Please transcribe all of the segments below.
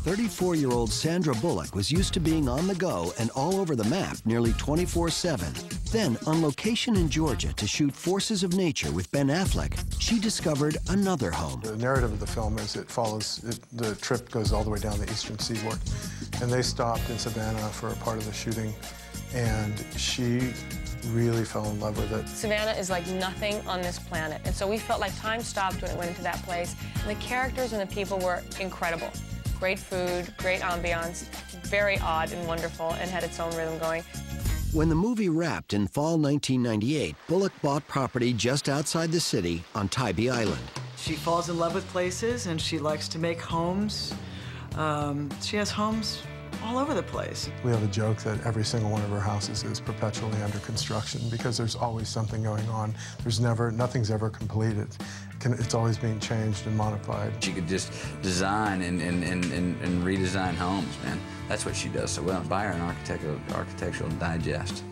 34-year-old Sandra Bullock was used to being on the go and all over the map nearly 24/7. Then, on location in Georgia to shoot Forces of Nature with Ben Affleck, she discovered another home. The narrative of the film is the trip goes all the way down the eastern seaboard. And they stopped in Savannah for a part of the shooting, and she really fell in love with it. Savannah is like nothing on this planet, and so we felt like time stopped when it went into that place. And the characters and the people were incredible. Great food, great ambiance, very odd and wonderful, and had its own rhythm going. When the movie wrapped in fall 1998, Bullock bought property just outside the city on Tybee Island. She falls in love with places, and she likes to make homes. She has homes all over the place. We have a joke that every single one of our houses is perpetually under construction because there's always something going on. Nothing's ever completed. It's always being changed and modified. She could just design and redesign homes, man. That's what she does so well. Buy her an architectural digest,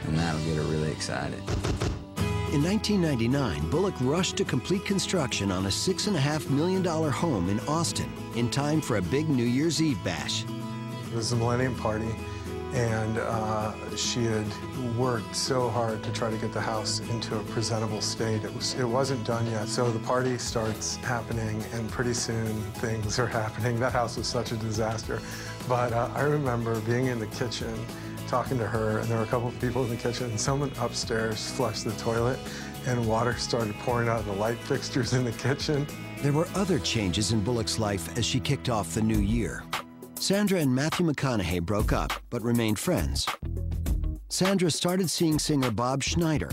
and that'll get her really excited. In 1999, Bullock rushed to complete construction on a $6.5 million home in Austin in time for a big New Year's Eve bash. It was the Millennium Party, and she had worked so hard to try to get the house into a presentable state. It wasn't done yet, so the party starts happening, and pretty soon things are happening. That house was such a disaster. But I remember being in the kitchen, talking to her, and there were a couple of people in the kitchen, and someone upstairs flushed the toilet, and water started pouring out of the light fixtures in the kitchen. There were other changes in Bullock's life as she kicked off the new year. Sandra and Matthew McConaughey broke up, but remained friends. Sandra started seeing singer Bob Schneider.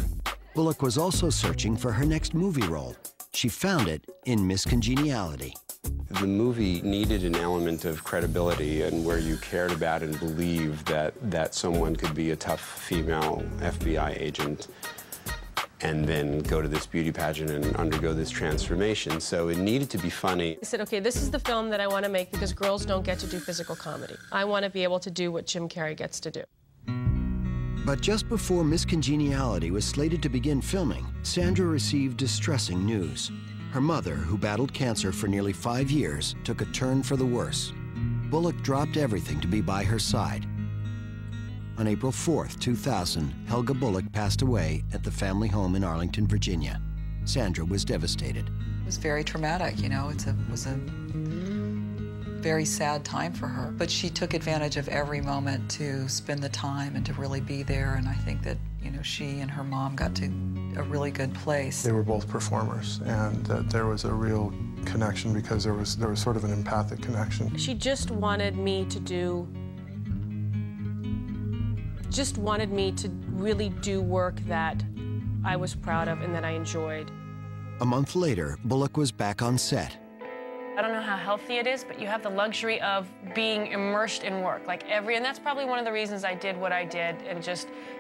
Bullock was also searching for her next movie role. She found it in Miss Congeniality. The movie needed an element of credibility and where you cared about and believed that someone could be a tough female FBI agent and then go to this beauty pageant and undergo this transformation. So it needed to be funny. I said, okay, this is the film that I want to make because girls don't get to do physical comedy. I want to be able to do what Jim Carrey gets to do. But just before Miss Congeniality was slated to begin filming, Sandra received distressing news. Her mother, who battled cancer for nearly 5 years, took a turn for the worse. Bullock dropped everything to be by her side. On April 4th, 2000, Helga Bullock passed away at the family home in Arlington, Virginia. Sandra was devastated. It was very traumatic, you know. It was a very sad time for her. But she took advantage of every moment to spend the time and to really be there. And I think that, you know, she and her mom got to a really good place. They were both performers, and that there was a real connection because there was sort of an empathic connection. She just wanted me to really do work that I was proud of and that I enjoyed. A month later, Bullock was back on set. I don't know how healthy it is, but you have the luxury of being immersed in work. And that's probably one of the reasons I did what I did, and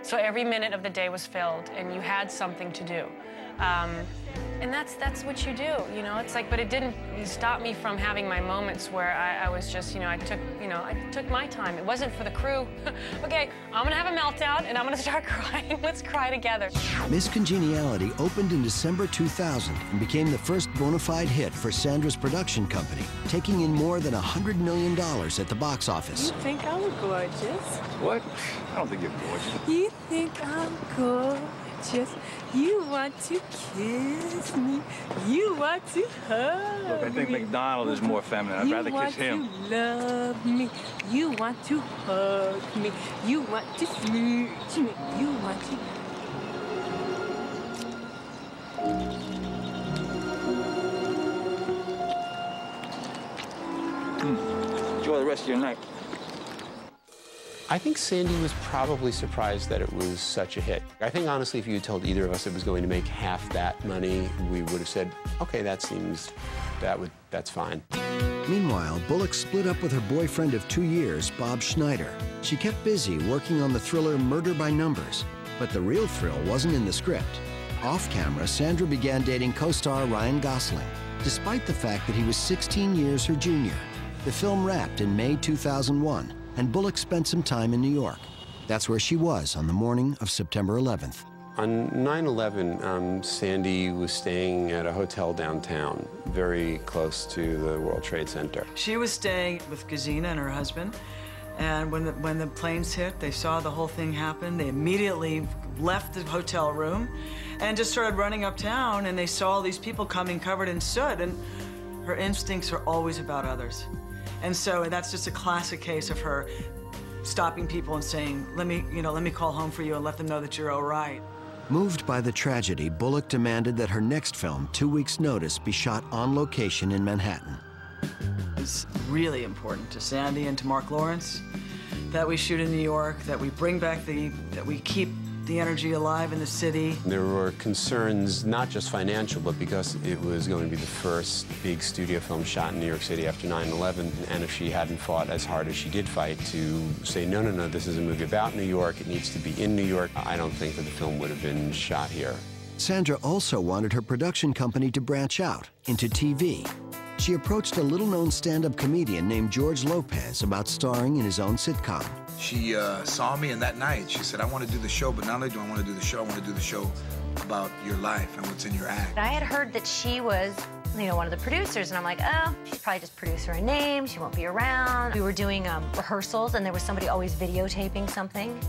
so every minute of the day was filled, and you had something to do. And that's what you do, you know. It's like, but it didn't stop me from having my moments where I was just, I took my time. It wasn't for the crew. Okay, I'm gonna have a meltdown and I'm gonna start crying. Let's cry together. Miss Congeniality opened in December 2000 and became the first bona fide hit for Sandra's production company, taking in more than $100 million at the box office. You think I'm gorgeous? What? I don't think you're gorgeous. You think I'm gorgeous? You want to kiss me. You want to hug me. Look, I think McDonald is more feminine. I'd rather kiss him. You want to love me. You want to hug me. You want to smooch me. You want to... Enjoy the rest of your night. I think Sandy was probably surprised that it was such a hit. I think, honestly, if you had told either of us it was going to make half that money, we would have said, okay, that's fine. Meanwhile, Bullock split up with her boyfriend of 2 years, Bob Schneider. She kept busy working on the thriller Murder by Numbers, but the real thrill wasn't in the script. Off-camera, Sandra began dating co-star Ryan Gosling, despite the fact that he was 16 years her junior. The film wrapped in May 2001, and Bullock spent some time in New York. That's where she was on the morning of September 11th. On 9/11, Sandy was staying at a hotel downtown, very close to the World Trade Center. She was staying with Gazina and her husband, and when the planes hit, they saw the whole thing happen. They immediately left the hotel room and just started running uptown, and they saw all these people coming covered in soot, and her instincts are always about others. And so that's just a classic case of her stopping people and saying, let me call home for you and let them know that you're all right. Moved by the tragedy, Bullock demanded that her next film, 2 Weeks' Notice, be shot on location in Manhattan. It's really important to Sandy and to Mark Lawrence that we shoot in New York, that we bring back that we keep the energy alive in the city. There were concerns, not just financial, but because it was going to be the first big studio film shot in New York City after 9/11, and if she hadn't fought as hard as she did fight to say, no, no, no, this is a movie about New York, it needs to be in New York, I don't think that the film would have been shot here. Sandra also wanted her production company to branch out into TV. She approached a little-known stand-up comedian named George Lopez about starring in his own sitcom. She saw me, and that night she said, I want to do the show, but not only do I want to do the show, I want to do the show about your life and what's in your act. I had heard that she was, one of the producers, and I'm like, oh, she's probably just producer in name, she won't be around. We were doing rehearsals, and there was somebody always videotaping something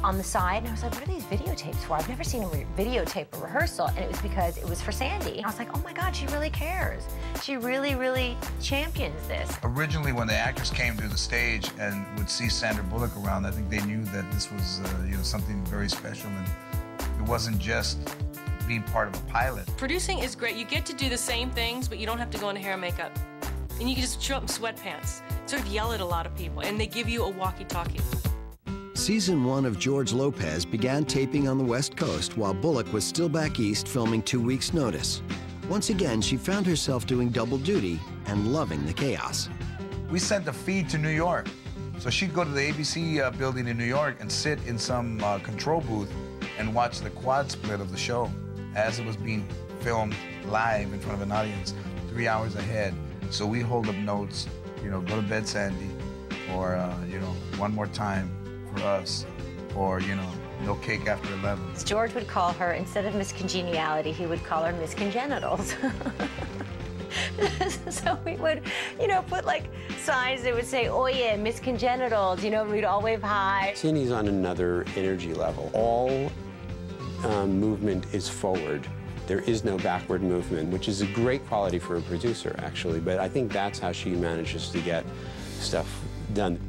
on the side, and I was like, what are these videotapes for? I've never seen a videotape a rehearsal, and it was because it was for Sandy. And I was like, oh my God, she really cares. She really, really champions this. Originally, when the actors came to the stage and would see Sandra Bullock around, I think they knew that this was, something very special, and it wasn't just being part of a pilot. Producing is great. You get to do the same things, but you don't have to go into hair and makeup. And you can just show up in sweatpants, sort of yell at a lot of people, and they give you a walkie-talkie. Season 1 of George Lopez began taping on the West Coast while Bullock was still back east filming 2 Weeks' Notice. Once again, she found herself doing double duty and loving the chaos. We sent the feed to New York. So she'd go to the ABC building in New York and sit in some control booth and watch the quad split of the show as it was being filmed live in front of an audience 3 hours ahead. So we hold up notes, go to bed, Sandy, or, one more time for us, or, no cake after 11. George would call her, instead of Miss Congeniality, he would call her Miss Congenitals. So we would, put like signs that would say, oh yeah, Miss Congenitals, and we'd all wave hi. Sandy's on another energy level. All movement is forward. There is no backward movement, which is a great quality for a producer, actually, but I think that's how she manages to get stuff done.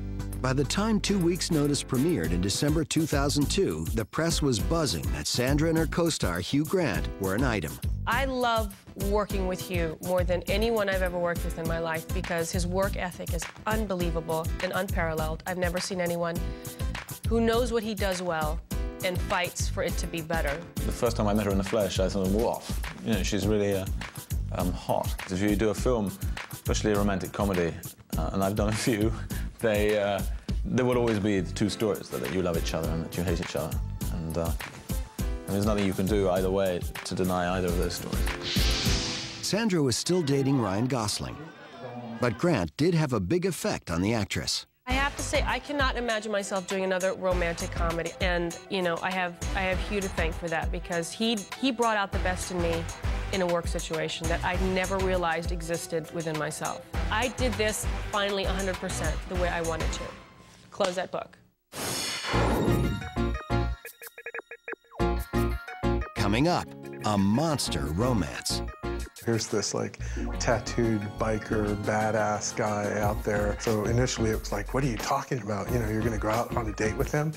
By the time 2 Weeks' Notice premiered in December 2002, the press was buzzing that Sandra and her co-star Hugh Grant were an item. I love working with Hugh more than anyone I've ever worked with in my life because his work ethic is unbelievable and unparalleled. I've never seen anyone who knows what he does well and fights for it to be better. The first time I met her in the flesh, I thought, whoa, she's really hot. If you do a film, especially a romantic comedy, and I've done a few, there will always be two stories, that you love each other and that you hate each other. And there's nothing you can do either way to deny either of those stories. Sandra was still dating Ryan Gosling, but Grant did have a big effect on the actress. I have to say, I cannot imagine myself doing another romantic comedy. And, I have Hugh to thank for that because he brought out the best in me in a work situation that I never realized existed within myself. I did this finally 100% the way I wanted to. Close that book. Coming up, a monster romance. Here's this tattooed biker badass guy out there. So initially it was like, what are you talking about? You're gonna go out on a date with him?